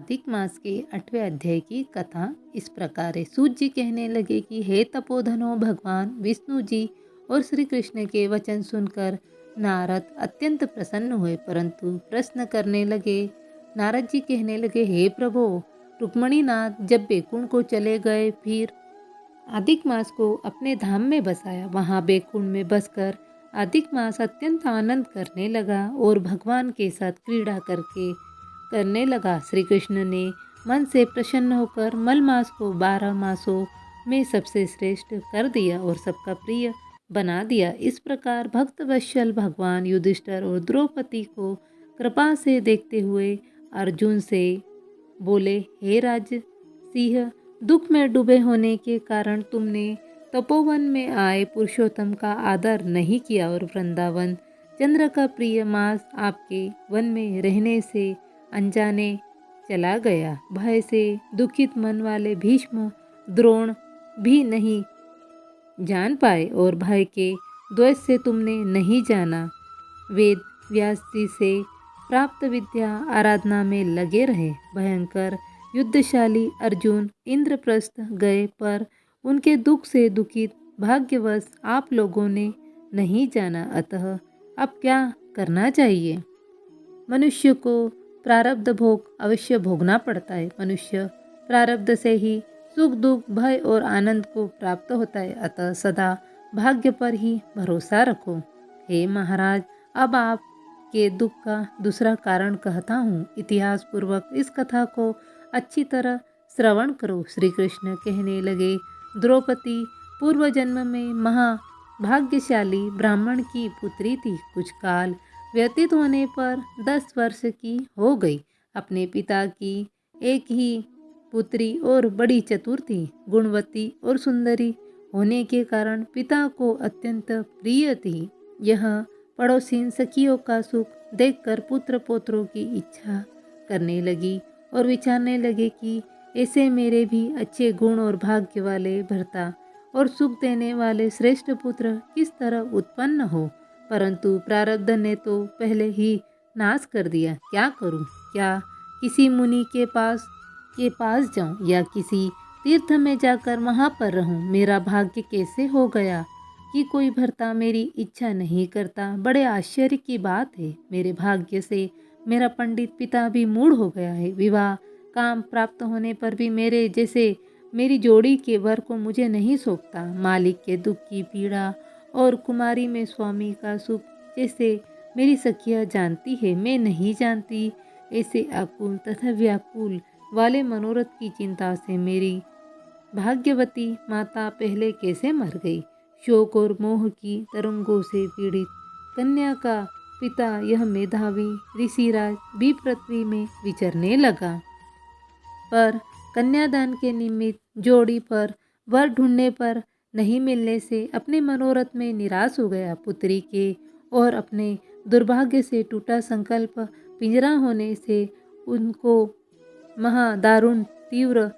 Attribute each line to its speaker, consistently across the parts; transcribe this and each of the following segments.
Speaker 1: अधिक मास के 8वें अध्याय की कथा इस प्रकार है। सूत जी कहने लगे कि हे तपोधनो, भगवान विष्णु जी और श्री कृष्ण के वचन सुनकर नारद अत्यंत प्रसन्न हुए, परंतु प्रश्न करने लगे। नारद जी कहने लगे, हे प्रभु, रुक्मणीनाथ जब बैकुंठ को चले गए, फिर अधिक मास को अपने धाम में बसाया। वहाँ बैकुंठ में बसकर अधिक मास अत्यंत आनंद करने लगा और भगवान के साथ क्रीड़ा करने लगा। श्री कृष्ण ने मन से प्रसन्न होकर मल मास को 12 मासों में सबसे श्रेष्ठ कर दिया और सबका प्रिय बना दिया। इस प्रकार भक्त वत्सल भगवान युधिष्ठिर और द्रौपदी को कृपा से देखते हुए अर्जुन से बोले, हे राज सिंह, दुख में डूबे होने के कारण तुमने तपोवन में आए पुरुषोत्तम का आदर नहीं किया और वृंदावन चंद्र का प्रिय मास आपके वन में रहने से अनजाने चला गया। भय से दुखित मन वाले भीष्म द्रोण भी नहीं जान पाए और भय के द्वेष से तुमने नहीं जाना। वेद व्यास जी से प्राप्त विद्या आराधना में लगे रहे। भयंकर युद्धशाली अर्जुन इंद्रप्रस्थ गए, पर उनके दुख से दुखित भाग्यवश आप लोगों ने नहीं जाना। अतः अब क्या करना चाहिए? मनुष्य को प्रारब्ध भोग अवश्य भोगना पड़ता है। मनुष्य प्रारब्ध से ही सुख दुख भय और आनंद को प्राप्त होता है। अतः सदा भाग्य पर ही भरोसा रखो। हे महाराज, अब आप के दुख का दूसरा कारण कहता हूँ। इतिहास पूर्वक इस कथा को अच्छी तरह श्रवण करो। श्री कृष्ण कहने लगे, द्रौपदी पूर्व जन्म में महाभाग्यशाली ब्राह्मण की पुत्री थी। कुछ काल व्यतीत होने पर 10 वर्ष की हो गई। अपने पिता की एक ही पुत्री और बड़ी चतुर थी। गुणवती और सुंदरी होने के कारण पिता को अत्यंत प्रिय थी। यह पड़ोसीन सखियों का सुख देखकर पुत्र पोत्रों की इच्छा करने लगी और विचारने लगे कि ऐसे मेरे भी अच्छे गुण और भाग्य वाले भर्ता और सुख देने वाले श्रेष्ठ पुत्र किस तरह उत्पन्न हो। परंतु प्रारब्ध ने तो पहले ही नाश कर दिया। क्या करूं? क्या किसी मुनि के पास जाऊं या किसी तीर्थ में जाकर वहां पर रहूं? मेरा भाग्य कैसे हो गया कि कोई भर्ता मेरी इच्छा नहीं करता। बड़े आश्चर्य की बात है। मेरे भाग्य से मेरा पंडित पिता भी मूढ़ हो गया है। विवाह काम प्राप्त होने पर भी मेरे जैसे मेरी जोड़ी के वर को मुझे नहीं सौंपता। मालिक के दुख की पीड़ा और कुमारी में स्वामी का सुख जैसे मेरी सखियाँ जानती है, मैं नहीं जानती। ऐसे आकुल तथा व्याकुल वाले मनोरथ की चिंता से मेरी भाग्यवती माता पहले कैसे मर गई। शोक और मोह की तरंगों से पीड़ित कन्या का पिता यह मेधावी ऋषिराज भी पृथ्वी में विचरने लगा, पर कन्यादान के निमित्त जोड़ी पर वर ढूंढने पर नहीं मिलने से अपने मनोरथ में निराश हो गया। पुत्री के और अपने दुर्भाग्य से टूटा संकल्प पिंजरा होने से उनको महादारुण तीव्र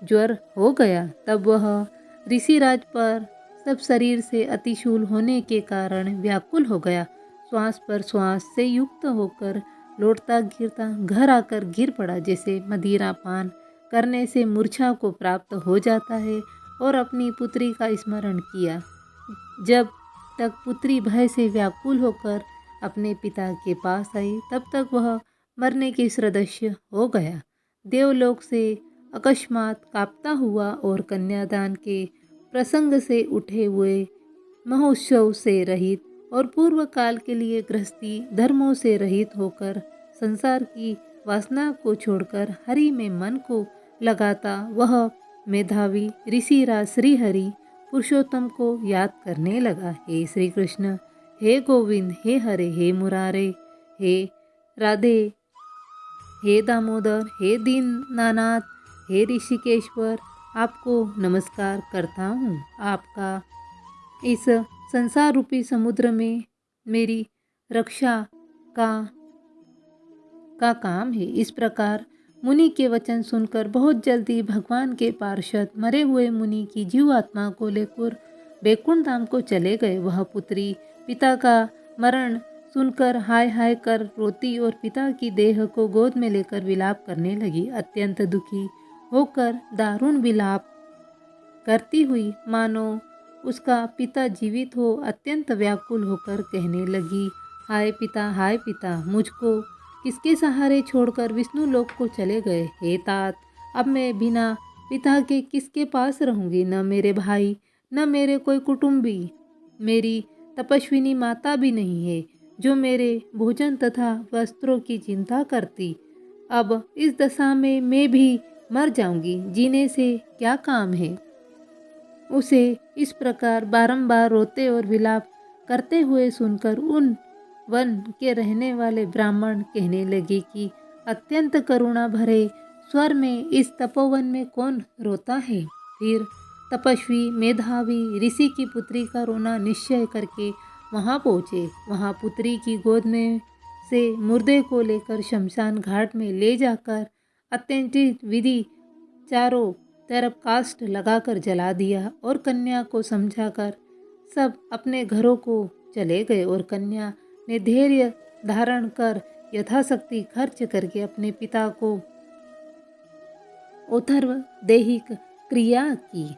Speaker 1: ज्वर हो गया। तब वह ऋषिराज पर सब शरीर से अतिशूल होने के कारण व्याकुल हो गया। श्वास पर श्वास से युक्त होकर लौटता गिरता घर आकर गिर पड़ा। जैसे मदिरा पान करने से मूर्छा को प्राप्त हो जाता है, और अपनी पुत्री का स्मरण किया। जब तक पुत्री भय से व्याकुल होकर अपने पिता के पास आई, तब तक वह मरने के सदृश हो गया। देवलोक से अकस्मात कांपता हुआ और कन्यादान के प्रसंग से उठे हुए महोत्सव से रहित और पूर्व काल के लिए गृहस्थी धर्मों से रहित होकर संसार की वासना को छोड़कर हरि में मन को लगाता वह मेधावी ऋषिराज श्री हरि पुरुषोत्तम को याद करने लगा। हे श्री कृष्ण, हे गोविंद, हे हरे, हे मुरारे, हे राधे, हे दामोदर, हे दीननाथ, हे ऋषिकेश्वर, आपको नमस्कार करता हूँ। आपका इस संसार रूपी समुद्र में मेरी रक्षा का काम है। इस प्रकार मुनि के वचन सुनकर बहुत जल्दी भगवान के पार्षद मरे हुए मुनि की जीवात्मा को लेकर बैकुंठ धाम को चले गए। वह पुत्री पिता का मरण सुनकर हाय हाय कर रोती और पिता की देह को गोद में लेकर विलाप करने लगी। अत्यंत दुखी होकर दारुण विलाप करती हुई मानो उसका पिता जीवित हो अत्यंत व्याकुल होकर कहने लगी, हाय पिता, मुझको किसके सहारे छोड़कर विष्णु लोक को चले गए। हे तात, अब मैं बिना पिता के किसके पास रहूँगी। न मेरे भाई, न मेरे कोई कुटुंबी, मेरी तपस्विनी माता भी नहीं है जो मेरे भोजन तथा वस्त्रों की चिंता करती। अब इस दशा में मैं भी मर जाऊंगी, जीने से क्या काम है। उसे इस प्रकार बारंबार रोते और विलाप करते हुए सुनकर उन वन के रहने वाले ब्राह्मण कहने लगे कि अत्यंत करुणा भरे स्वर में इस तपोवन में कौन रोता है। फिर तपस्वी मेधावी ऋषि की पुत्री का रोना निश्चय करके वहां पहुँचे। वहां पुत्री की गोद में से मुर्दे को लेकर शमशान घाट में ले जाकर अत्यंत विधि चारों तरफ काष्ठ लगाकर जला दिया और कन्या को समझाकर सब अपने घरों को चले गए। और कन्या ने धैर्य धारण कर यथाशक्ति खर्च करके अपने पिता को औथर्व दैहिक क्रिया की।